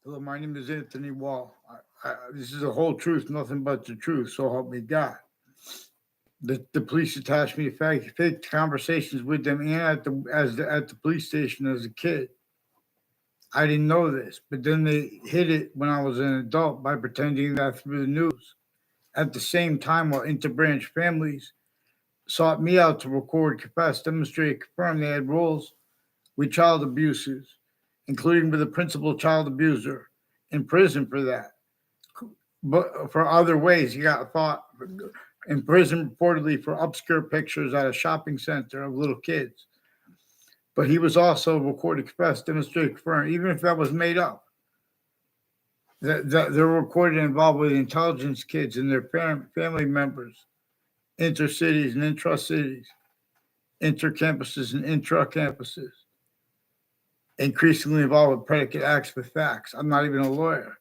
Hello, my name is Anthony Wall. This is the whole truth, nothing but the truth. So help me God. The police attached me to fake conversations with them, and at the police station as a kid. I didn't know this, but then they hid it when I was an adult by pretending that through the news. At the same time, while interbranch families sought me out to record, confess, demonstrate, confirm they had roles with child abusers, including with the principal child abuser in prison for that. But for other ways, he got caught in prison reportedly for obscure pictures at a shopping center of little kids. But he was also recorded, confessed, demonstrated, confirmed, even if that was made up. That they're recorded involved with intelligence kids and their family members, intercities and intra-cities, intercampuses and intra-campuses, increasingly involved with predicate acts with facts. I'm not even a lawyer.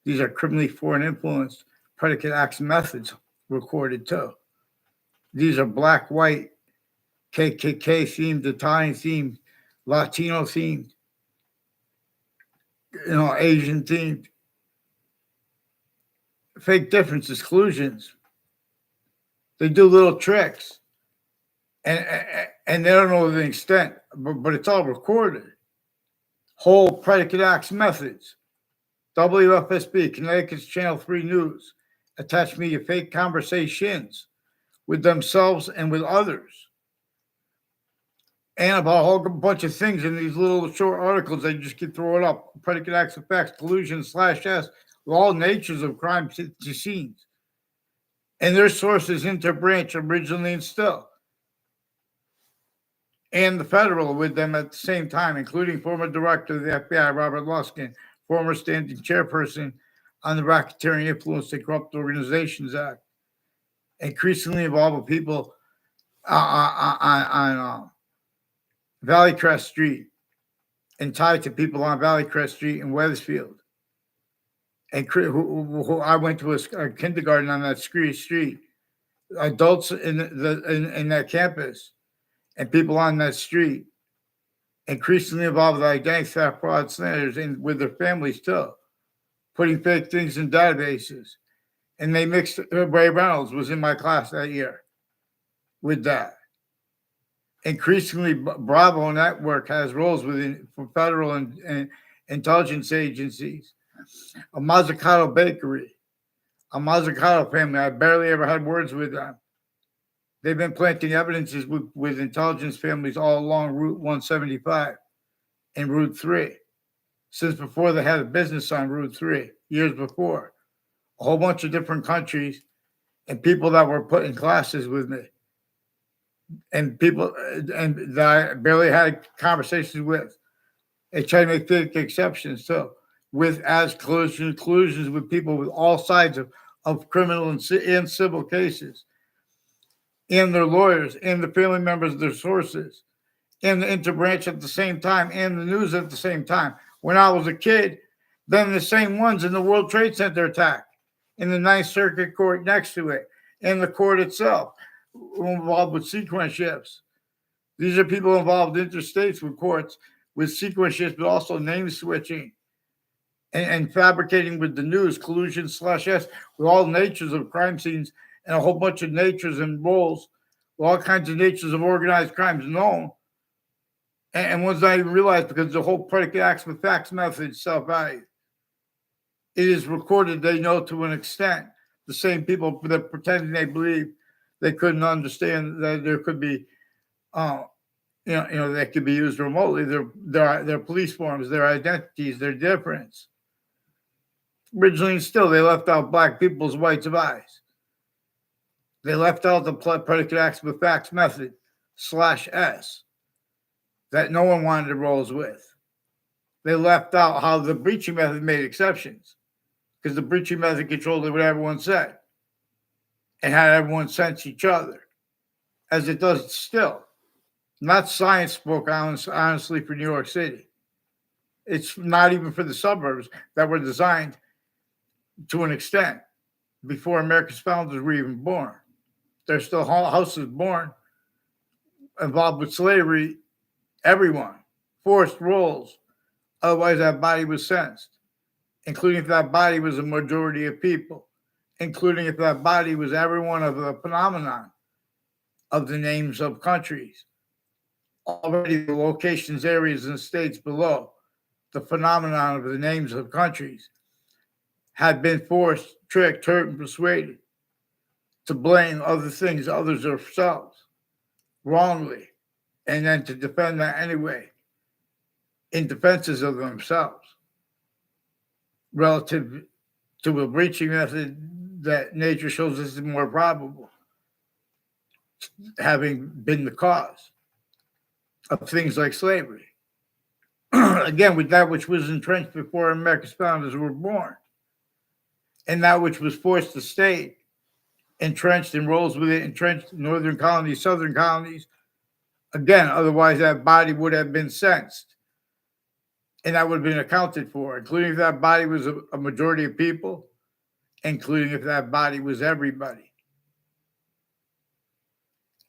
These are criminally foreign influenced predicate acts methods recorded too. These are black, white, KKK themed, Italian themed, Latino themed, Asian themed, fake difference exclusions. They do little tricks, and and they don't know the extent, but it's all recorded. Whole predicate acts methods. WFSB, Connecticut's Channel 3 News, attached me to fake conversations with themselves and with others. And about a whole bunch of things in these little short articles they just keep throwing up. Predicate acts of facts, collusion /S, with all natures of crime scenes. And their sources interbranch originally and still. And the federal with them at the same time, including former director of the FBI, Robert Luskin, former standing chairperson on the Racketeering Influence and Corrupt Organizations Act, increasingly involved with people on Valley Crest Street and tied to people on Valley Crest Street in Wethersfield. And who I went to a kindergarten on that street, adults in that campus, and people on that street, increasingly involved with identity theft, fraud, slanders, and with their families too, putting fake things in databases. And they mixed. Ray Reynolds was in my class that year with that. Increasingly, Bravo Network has roles within for federal and intelligence agencies. A Mazzucato Bakery, a Mazzucato family. I barely ever had words with them. They've been planting evidences with intelligence families all along Route 175 and Route 3 since before they had a business on Route 3, years before. A whole bunch of different countries and people that were put in classes with me and people and that I barely had conversations with. They try to make fake exceptions too, with as collusions with people with all sides of criminal and civil cases, and their lawyers, and the family members of their sources, and the interbranch at the same time, and the news at the same time. When I was a kid, then the same ones in the World Trade Center attack, in the Ninth Circuit Court next to it, and the court itself, involved with sequence shifts. These are people involved interstates with courts, with sequence shifts, but also name switching and fabricating with the news, collusion /S, with all natures of crime scenes and a whole bunch of natures and roles, with all kinds of natures of organized crimes known. And ones I realized because the whole predicate acts with facts method is self-value. It is recorded, they know to an extent. The same people that pretending they believe they couldn't understand that there could be, that could be used remotely. Their police forms, their identities, their difference. Originally and still, they left out black people's whites of eyes. They left out the predicate acts with facts method /S that no one wanted to roll with. They left out how the breaching method made exceptions because the breaching method controlled what everyone said and had everyone sense each other, as it does still. Not science book, honestly, for New York City. It's not even for the suburbs that were designed to an extent before America's founders were even born. There's still houses born involved with slavery, everyone, forced roles. Otherwise, that body was sensed. including if that body was a majority of people, including if that body was every one of the phenomenon of the names of countries. Already the locations, areas, and states below the phenomenon of the names of countries had been forced, tricked, hurt, and persuaded to blame other things, others themselves, wrongly, and then to defend that anyway in defenses of themselves relative to a breaching method that nature shows us is more probable, having been the cause of things like slavery. Again, with that which was entrenched before America's founders were born, and that which was forced to stay entrenched and rolls with it, entrenched northern colonies, southern colonies. Again, otherwise that body would have been sensed, and that would have been accounted for, including if that body was a majority of people, including if that body was everybody.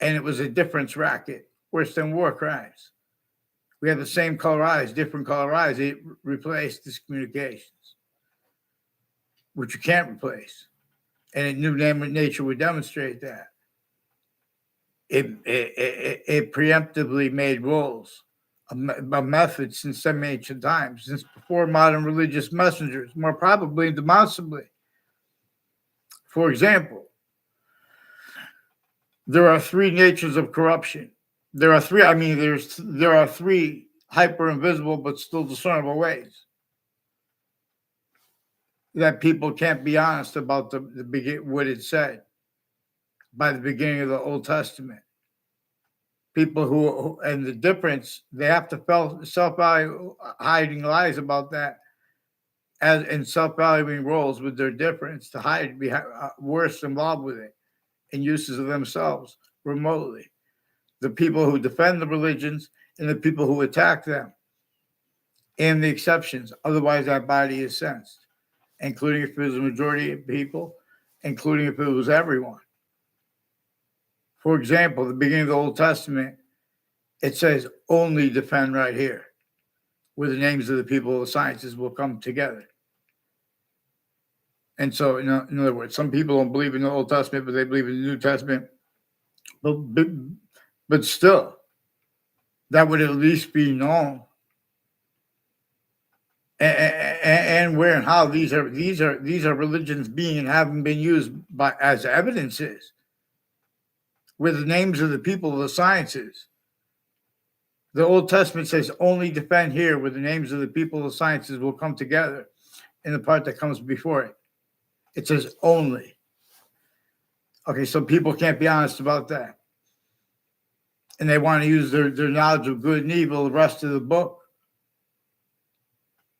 And it was a difference racket, worse than war crimes. We had the same color eyes, different color eyes. It replaced discommunications, which you can't replace. And it knew nature would demonstrate that. It preemptively made rules, a method since some ancient times, since before modern religious messengers, more probably and demonstrably. For example, there are three natures of corruption. There are three hyper invisible but still discernible ways that people can't be honest about what it said by the beginning of the Old Testament. People who and the difference, they have to self-value, hiding lies about that as in self-valuing roles with their difference to hide worse involved with it and uses of themselves remotely. The people who defend the religions and the people who attack them, and the exceptions. Otherwise, that body is sensed, including if it was a majority of people, including if it was everyone. For example, the beginning of the Old Testament, it says only defend right here, where the names of the people of the sciences will come together. And so, in other words, some people don't believe in the Old Testament, but they believe in the New Testament. But still, that would at least be known. And where and how these are religions being and having been used as evidences, with the names of the people of the sciences. The Old Testament says only defend here, where the names of the people of the sciences will come together in the part that comes before it. It says only. Okay, so people can't be honest about that. And they want to use their knowledge of good and evil, the rest of the book,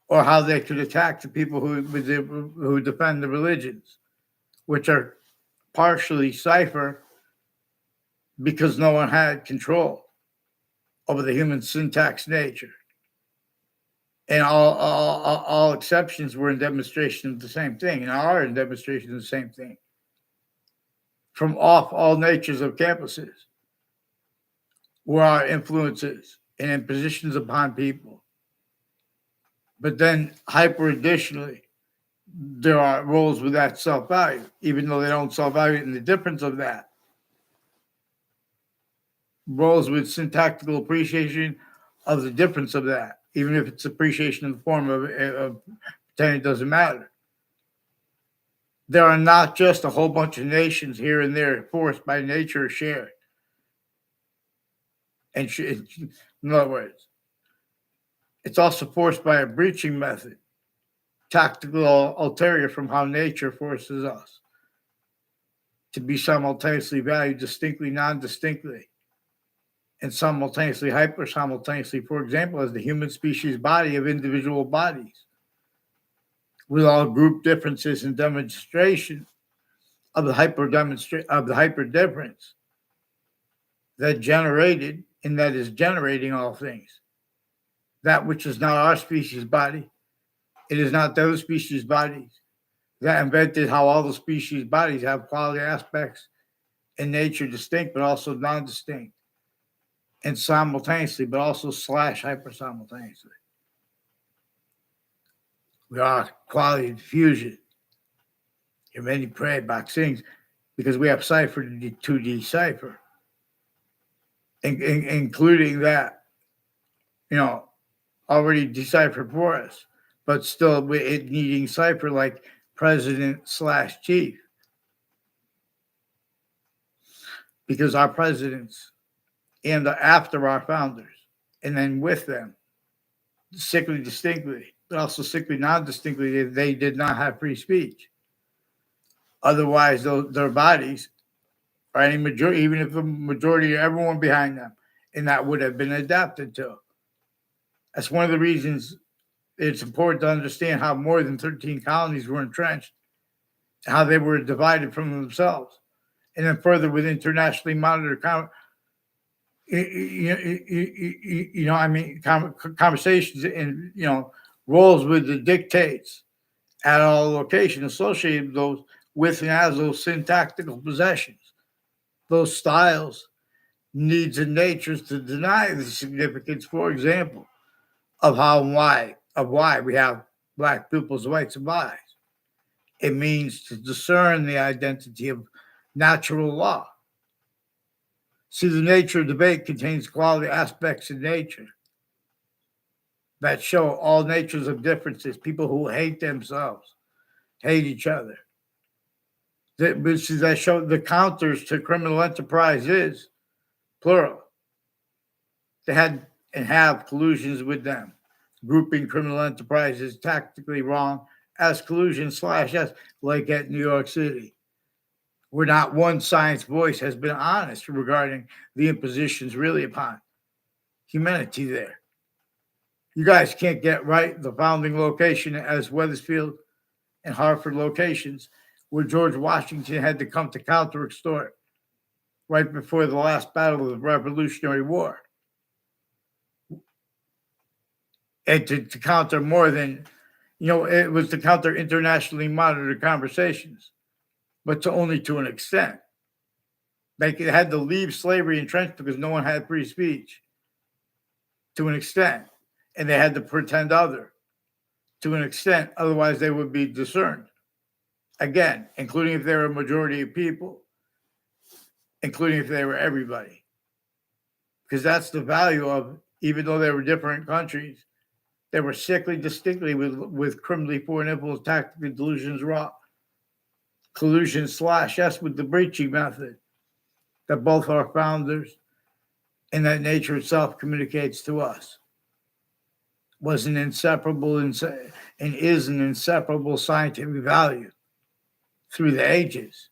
or how they could attack the people who defend the religions, which are partially cipher because no one had control over the human syntax nature. And all exceptions were in demonstration of the same thing, and are in demonstration of the same thing. From off all natures of campuses, where our influences and impositions upon people. But then, hyper additionally, there are roles with that self-value, even though they don't self-value it in the difference of that. Roles with syntactical appreciation of the difference of that, even if it's appreciation in the form of pretending it doesn't matter. There are not just a whole bunch of nations here and there forced by nature or shared. And in other words, it's also forced by a breaching method, tactical ulterior from how nature forces us to be simultaneously valued distinctly, non-distinctly, and simultaneously hyper, simultaneously, for example, as the human species body of individual bodies, with all group differences and demonstration of the hyper difference that generated and that is generating all things. That which is not our species body, it is not the other species bodies. That invented how all the species bodies have quality aspects in nature distinct, but also non-distinct, and simultaneously, but also / hyper simultaneously. We are quality diffusion. Your many prey box things because we have cipher to decipher, including that, already deciphered for us, but still it needing cipher like president/chief, because our presidents and after our founders, and then with them, sickly distinctly, but also sickly non-distinctly, they did not have free speech. Otherwise, their bodies, or any majority, even if the majority of everyone behind them, and that would have been adapted to. That's one of the reasons it's important to understand how more than 13 colonies were entrenched, how they were divided from themselves, and then further with internationally monitored conversations and roles with the dictates at all locations associated with and as those syntactical possessions, those styles, needs, and natures to deny the significance, for example, of how and why we have black people's rights and lives. It means to discern the identity of natural law. See, the nature of debate contains quality aspects of nature that show all natures of differences. People who hate themselves, hate each other. That show the counters to criminal enterprise is plural. They had and have collusions with them, grouping criminal enterprises tactically wrong as collusion/S, like at New York City, where not one science voice has been honest regarding the impositions really upon humanity there. You guys can't get right the founding location as Wethersfield and Hartford locations, where George Washington had to come to counter-extort right before the last battle of the Revolutionary War. And to counter more than, it was to counter internationally monitored conversations, but only to an extent. They had to leave slavery entrenched because no one had free speech to an extent. And they had to pretend other to an extent, otherwise they would be discerned. Again, including if they were a majority of people, including if they were everybody. Because that's the value of, even though they were different countries, they were sickly distinctly with criminally foreign influence, tactical delusions, raw collusion/S with the breaching method that both our founders and that nature itself communicates to us. Was an inseparable and is an inseparable scientific value through the ages,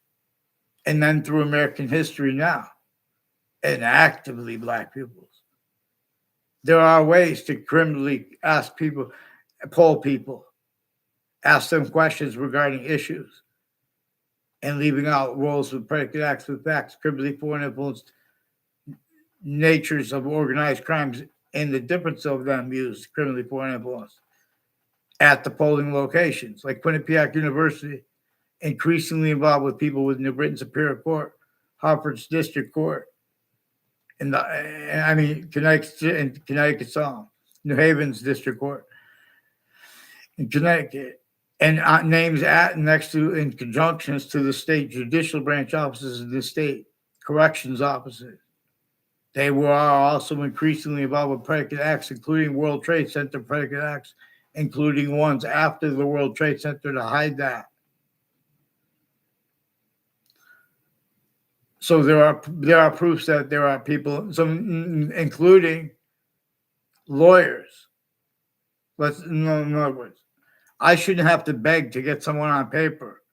and then through American history now, and actively Black peoples. There are ways to criminally ask people, poll people, ask them questions regarding issues, and leaving out roles with predicate acts with facts, criminally foreign influenced natures of organized crimes, and the difference of them used criminally foreign influence at the polling locations, like Quinnipiac University, increasingly involved with people with New Britain Superior Court, Hartford's District Court, Connecticut's New Haven's District Court in Connecticut, and names at and next to in conjunctions to the state judicial branch offices of the state corrections offices. They were also increasingly involved with predicate acts, including World Trade Center predicate acts, including ones after the World Trade Center to hide that. So there are proofs that there are people, some including lawyers. In other words, I shouldn't have to beg to get someone on paper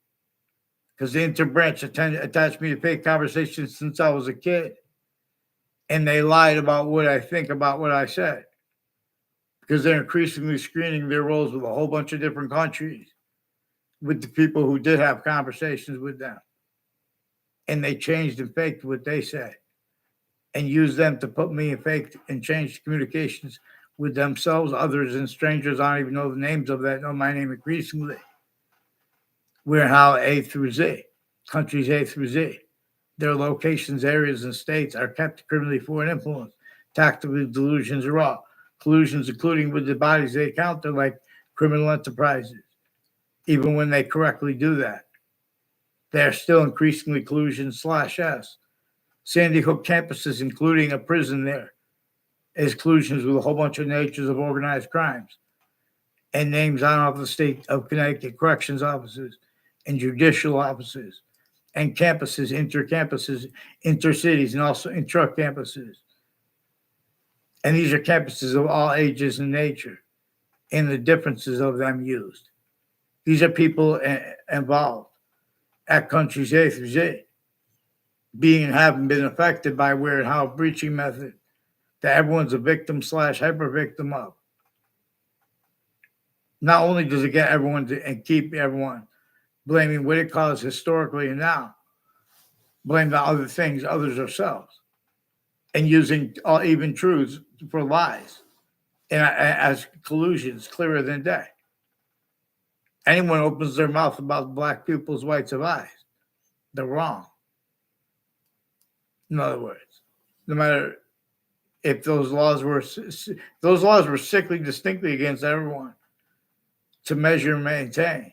because the interbranch attached me to fake conversations since I was a kid. And they lied about what I think about what I said because they're increasingly screening their roles with a whole bunch of different countries with the people who did have conversations with them. And they changed and faked what they said and used them to put me in faked and changed communications with themselves, others, and strangers. I don't even know the names of that. Know my name increasingly. We're how A through Z, countries A through Z. Their locations, areas, and states are kept criminally foreign influence, tactical delusions are raw, collusions, including with the bodies they counter, like criminal enterprises. Even when they correctly do that, they're still increasingly collusion/S. Sandy Hook campuses, including a prison there, is collusions with a whole bunch of natures of organized crimes and names on off the state of Connecticut corrections offices and judicial offices and campuses, intercampuses, intercities, and also intra-campuses. And these are campuses of all ages and nature and the differences of them used. These are people involved at countries A through Z, being and having been affected by where and how breaching method that everyone's a victim/hyper victim of. Not only does it get everyone and keep everyone blaming what it caused historically and now, blame the other things, others ourselves, and using all even truths for lies and as collusions clearer than day. Anyone opens their mouth about black people's whites of eyes, they're wrong. In other words, no matter if those laws were strictly distinctly against everyone to measure and maintain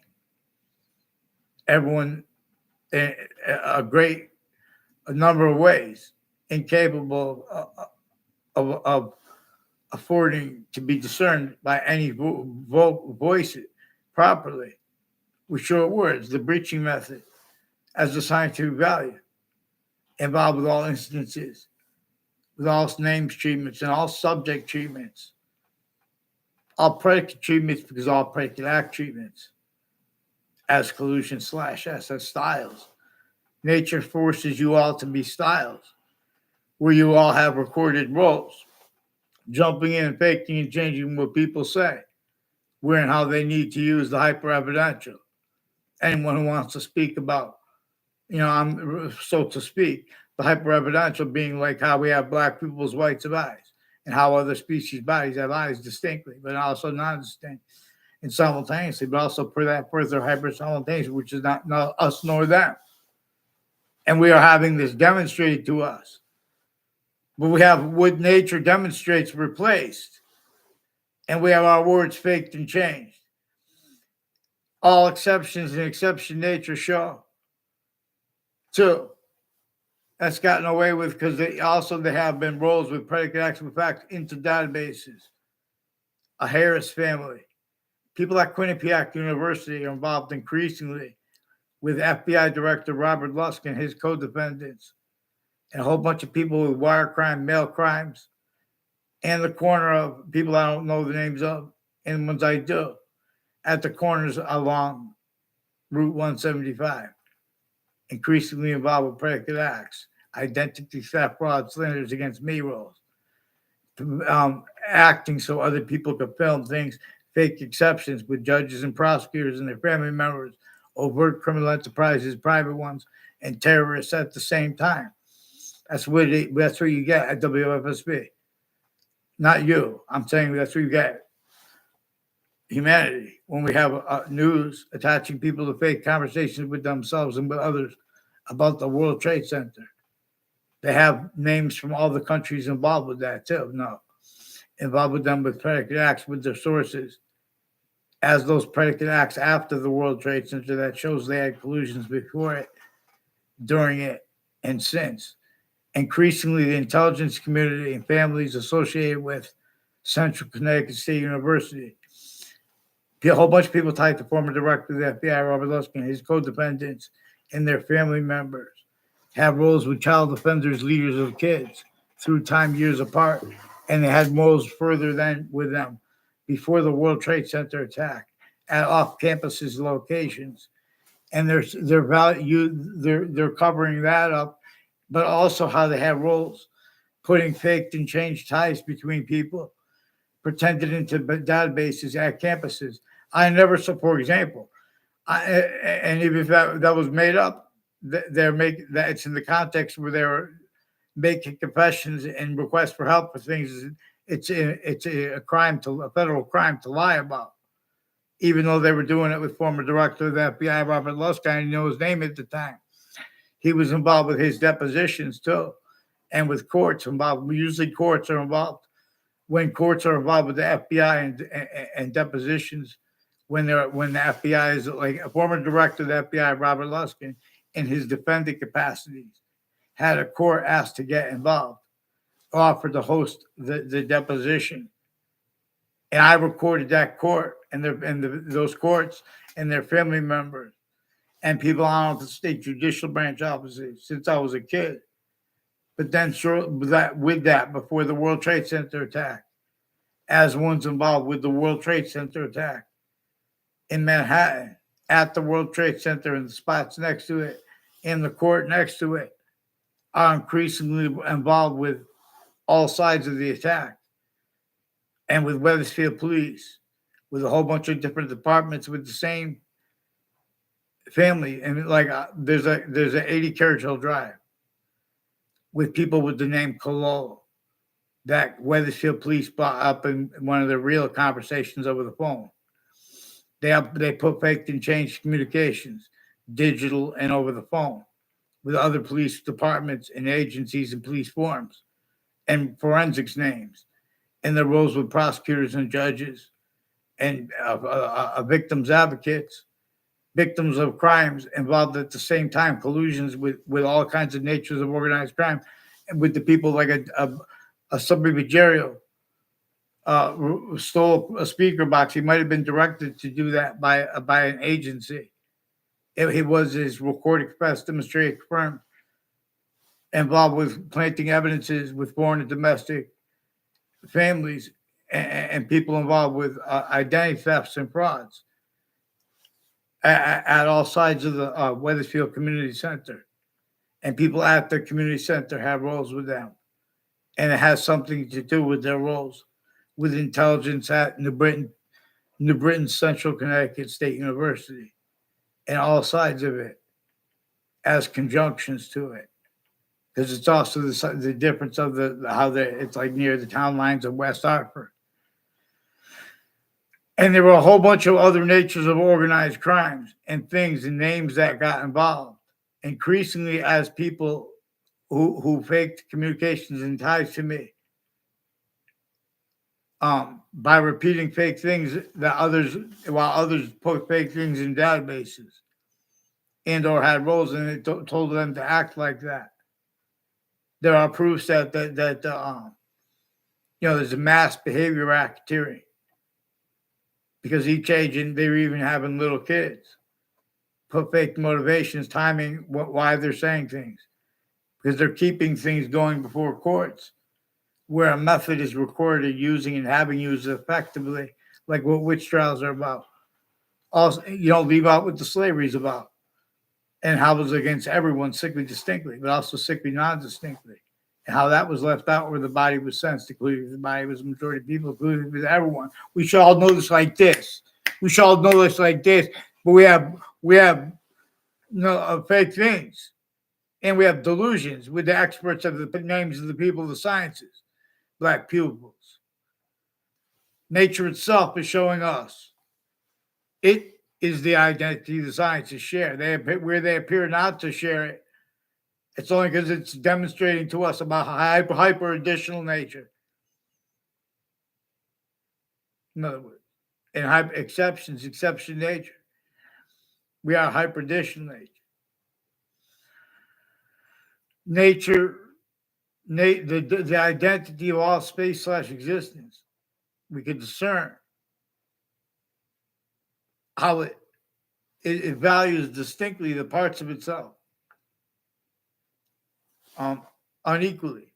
everyone in a number of ways incapable of affording to be discerned by any voice properly with short words. The breaching method as a scientific value involved with all instances, with all names treatments and all subject treatments, all predicate treatments because all predicate act treatments as collusion/S as styles. Nature forces you all to be styles where you all have recorded roles, jumping in and faking and changing what people say, where and how they need to use the hyper evidential. Anyone who wants to speak about, I'm so to speak, the hyper evidential being like how we have black people's whites of eyes and how other species' bodies have eyes distinctly, but also non-distinct and simultaneously, but also for that further hyper simultaneous, which is not us nor them. And we are having this demonstrated to us. But we have what nature demonstrates replaced. And we have our words faked and changed. All exceptions and exception nature show. Two, that's gotten away with because they have been roles with predicate actual facts into databases. A Harris family. People at Quinnipiac University are involved increasingly with FBI Director Robert Lusk and his co-defendants, and a whole bunch of people with wire crime, mail crimes, and the corner of people I don't know the names of, and ones I do, at the corners along Route 175. Increasingly involved with predicate acts, identity theft, fraud, slanders against me roles, acting so other people could film things, fake exceptions with judges and prosecutors and their family members, overt criminal enterprises, private ones, and terrorists at the same time. That's what you get at WFSB. Not you. I'm saying that's what you get. Humanity. When we have news attaching people to fake conversations with themselves and with others about the World Trade Center. They have names from all the countries involved with that too. No. Involved with them with predicate acts with their sources. As those predicate acts after the World Trade Center that shows they had collusions before it, during it, and since. Increasingly, the intelligence community and families associated with Central Connecticut State University. A whole bunch of people tied to former director of the FBI, Robert Lusk, and his co-defendants and their family members have roles with child offenders, leaders of kids through time years apart, and they had roles further than with them before the World Trade Center attack at off-campuses locations, and they're covering that up, but also how they have roles, putting faked and changed ties between people, pretended into databases at campuses. I never saw, for example, and even if that was made up, they're making that it's in the context where they're making confessions and requests for help for things. It's a crime a federal crime to lie about, even though they were doing it with former director of the FBI, Robert Lusk. I didn't know his name at the time. He was involved with his depositions too, and with courts involved. Usually courts are involved. When courts are involved with the FBI and depositions when the FBI is like a former director of the FBI, Robert Luskin, in his defendant capacities, had a court asked to get involved, offered to host the deposition. And I recorded that court and those courts and their family members and people on the state judicial branch offices since I was a kid. But then with that, before the World Trade Center attack, as ones involved with the World Trade Center attack in Manhattan, at the World Trade Center and the spots next to it, in the court next to it, are increasingly involved with all sides of the attack. And with Wethersfield Police, with a whole bunch of different departments with the same family. And like there's a 80 Carriage Hill Drive with people with the name Cololo that Wethersfield Police brought up in one of the real conversations over the phone. They put faked and changed communications, digital and over the phone, with other police departments and agencies and police forms and forensics names, and their roles with prosecutors and judges and victims advocates, victims of crimes involved at the same time, collusions with all kinds of natures of organized crime, and with the people like a sub-Ruggiero stole a speaker box. He might have been directed to do that by an agency. It was his recorded capacity demonstrated confirmed, involved with planting evidences with foreign and domestic families and people involved with identity thefts and frauds at all sides of the Wethersfield Community Center. And people at the community center have roles with them. And it has something to do with their roles with intelligence at New Britain Central Connecticut State University, and all sides of it as conjunctions to it. Because it's also the difference of it's like near the town lines of West Hartford. And there were a whole bunch of other natures of organized crimes and things and names that got involved. Increasingly, as people who faked communications and ties to me, by repeating fake things while others put fake things in databases and or had roles and it told them to act like that. There are proofs that there's a mass behavior racketeering because each agent, they were even having little kids put fake motivations, timing, why they're saying things, because they're keeping things going before courts where a method is recorded using and having used effectively, like what witch trials are about. Also, leave out what the slavery is about and how it was against everyone sickly distinctly, but also sickly non-distinctly, and how that was left out where the body was sensed, including the body was the majority of people, including with everyone. We should all know this like this. But we have fake things, and we have delusions with the experts of the names of the people of the sciences. Black pupils. Nature itself is showing us. It is the identity the sciences share. Where they appear not to share it, it's only because it's demonstrating to us about hyper additional nature. In other words, in exception nature. We are hyper additional nature. The identity of all space/existence, we can discern how it values distinctly the parts of itself unequally,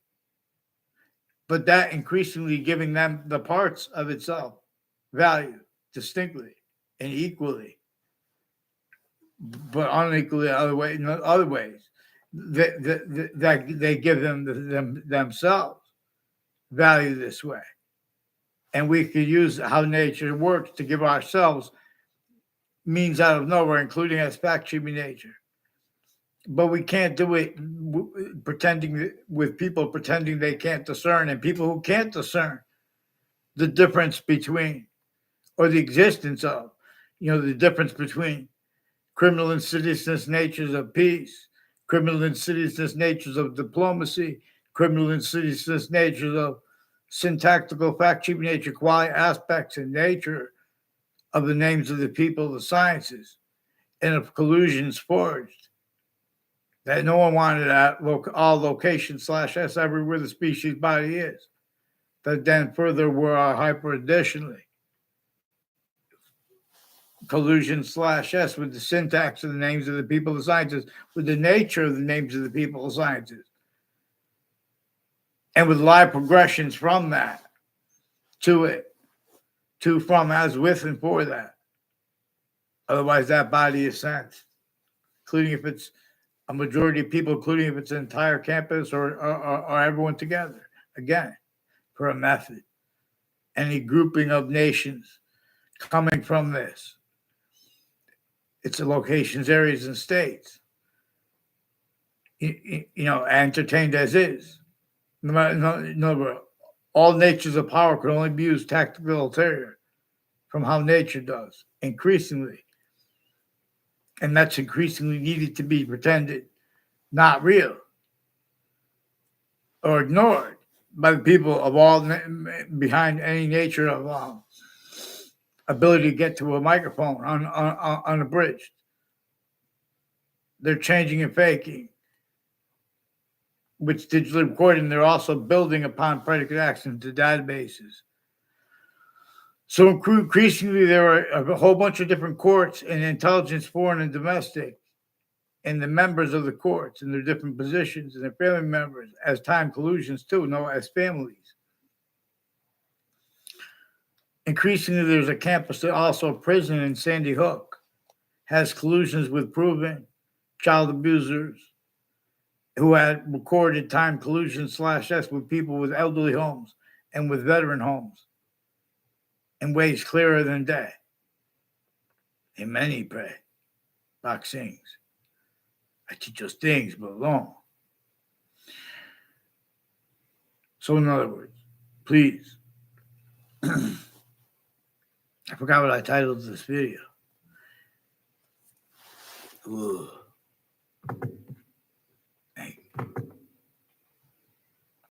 but that increasingly giving them the parts of itself value distinctly and equally, but unequally other ways. That they give them themselves value this way. And we could use how nature works to give ourselves means out of nowhere, including as fact-sheeping nature. But we can't do it pretending they can't discern, and people who can't discern the difference between, or the existence of, the difference between criminal insidiousness natures of peace, criminal insidiousness natures of diplomacy, criminal insidiousness natures of syntactical fact-sheeping nature, quality aspects in nature of the names of the people of the sciences and of collusions forged that no one wanted at all location /s everywhere the species body is. That then further were hyper additionally. Collusion /s with the syntax of the names of the people of sciences, with the nature of the names of the people of sciences, and with live progressions from that to it, to, from, as, with, and for that. Otherwise, that body is sensed, including if it's a majority of people, including if it's an entire campus or everyone together. Again, for a method. Any grouping of nations coming from this. It's the locations, areas, and states. Entertained as is. No, all natures of power could only be used tactically ulterior from how nature does, increasingly. And that's increasingly needed to be pretended not real or ignored by the people of all behind any nature of ability to get to a microphone unabridged. They're changing and faking, which digitally recording. They're also building upon predicate actions to databases. So increasingly, there are a whole bunch of different courts and intelligence, foreign and domestic, and the members of the courts and their different positions and their family members as time collusions too, no, as families. Increasingly, there's a campus that also a prison in Sandy Hook has collusions with proven child abusers who had recorded time collusion /s with people with elderly homes and with veteran homes in ways clearer than day. And many pray, boxings. I teach us things, but long. So in other words, please, I forgot what I titled this video. Ugh.